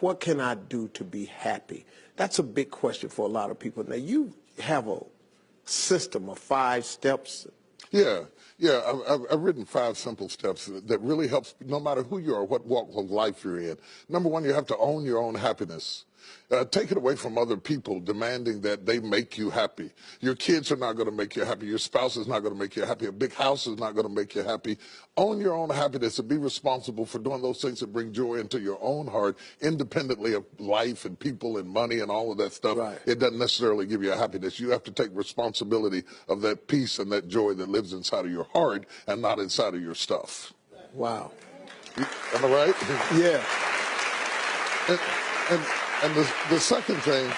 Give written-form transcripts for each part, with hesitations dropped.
what can I do to be happy? That's a big question for a lot of people. Now, you have a system of 5 steps. Yeah. I've written 5 simple steps that really helps no matter who you are, what walk of life you're in. Number 1, you have to own your own happiness. Take it away from other people demanding that they make you happy. Your kids are not going to make you happy. Your spouse is not going to make you happy. A big house is not going to make you happy. Own your own happiness and be responsible for doing those things that bring joy into your own heart, independently of life and people and money and all of that stuff. Right. It doesn't necessarily give you a happiness. You have to take responsibility of that peace and that joy that lives inside of your heart and not inside of your stuff. Wow. Am I right? Yeah. And the second thing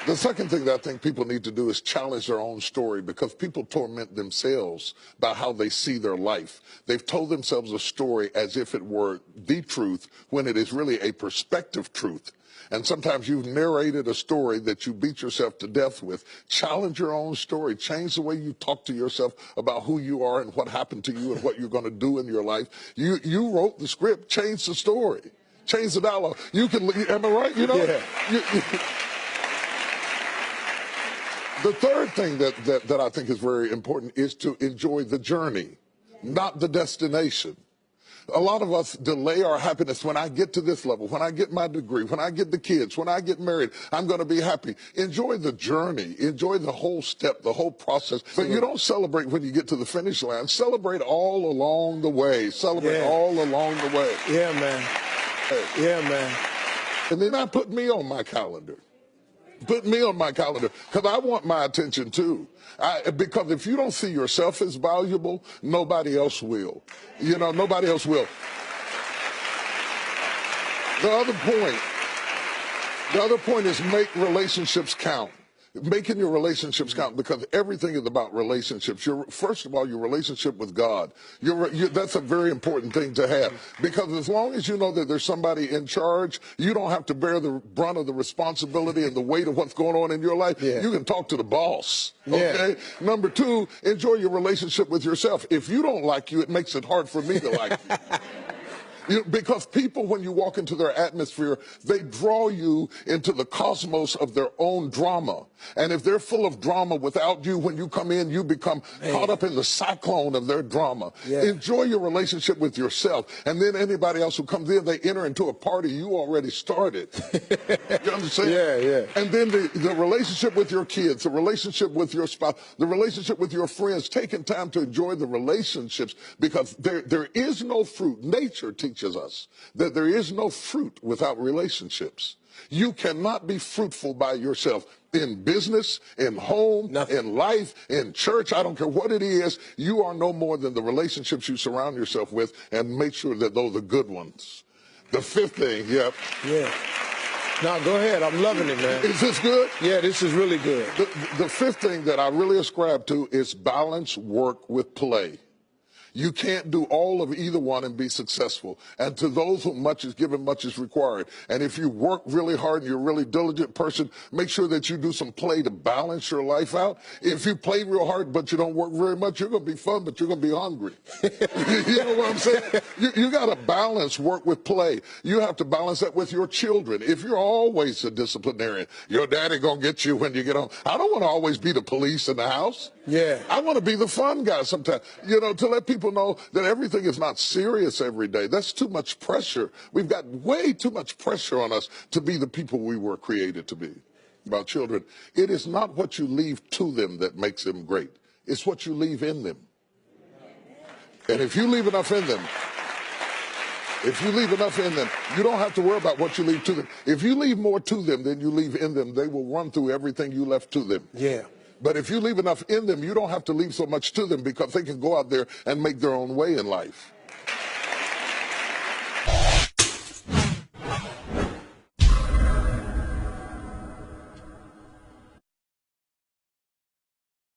that I think people need to do is challenge their own story, because people torment themselves by how they see their life. They've told themselves a story as if it were the truth when it is really a perspective truth. And sometimes you've narrated a story that you beat yourself to death with. Challenge your own story. Change the way you talk to yourself about who you are and what happened to you and what you're going to do in your life. You wrote the script. Change the story. Change the dialogue. You can, am I right? You know? Yeah. The third thing that I think is very important is to enjoy the journey, not the destination. A lot of us delay our happiness. When I get to this level, when I get my degree, when I get the kids, when I get married, I'm going to be happy. Enjoy the journey. Enjoy the whole step, the whole process. But you don't celebrate when you get to the finish line. Celebrate all along the way. Celebrate all along the way. Yeah, man. Yeah, man. And then put me on my calendar. Put me on my calendar, because I want my attention too. Because if you don't see yourself as valuable, nobody else will. You know, nobody else will. The other point is make relationships count. Making your relationships count, because everything is about relationships. First of all, your relationship with God. That's a very important thing to have, because as long as you know that there's somebody in charge, you don't have to bear the brunt of the responsibility and the weight of what's going on in your life. Yeah. You can talk to the boss. Okay. Yeah. Number 2, enjoy your relationship with yourself. If you don't like you, it makes it hard for me to like you. Because people, when you walk into their atmosphere, they draw you into the cosmos of their own drama. And if they're full of drama without you, when you come in, you become caught up in the cyclone of their drama. Yeah. Enjoy your relationship with yourself. And then anybody else who comes in, they enter into a party you already started. You understand? Yeah. And then the relationship with your kids, the relationship with your spouse, the relationship with your friends, taking time to enjoy the relationships, because there is no fruit. Nature teaches us that there is no fruit without relationships. You cannot be fruitful by yourself. In business, in home, in life, in church, I don't care what it is, you are no more than the relationships you surround yourself with, and make sure that those are good ones. The 5th thing, Yeah. No, go ahead. I'm loving it, man. Is this good? Yeah, this is really good. The 5th thing that I really ascribe to is balance work with play. You can't do all of either one and be successful. And to those whom much is given, much is required. And if you work really hard and you're a really diligent person, make sure that you do some play to balance your life out. If you play real hard but you don't work very much, you're going to be fun, but you're going to be hungry. You know what I'm saying? You got to balance work with play. You have to balance that with your children. If you're always a disciplinarian, your daddy going to get you when you get home. I don't want to always be the police in the house. Yeah. I want to be the fun guy sometimes, you know, to let people know that everything is not serious every day. That's too much pressure. We've got way too much pressure on us to be the people we were created to be. About children, it is not what you leave to them that makes them great. It's what you leave in them. And if you leave enough in them, you don't have to worry about what you leave to them. If you leave more to them than you leave in them, they will run through everything you left to them. Yeah. But if you leave enough in them, you don't have to leave so much to them, because they can go out there and make their own way in life.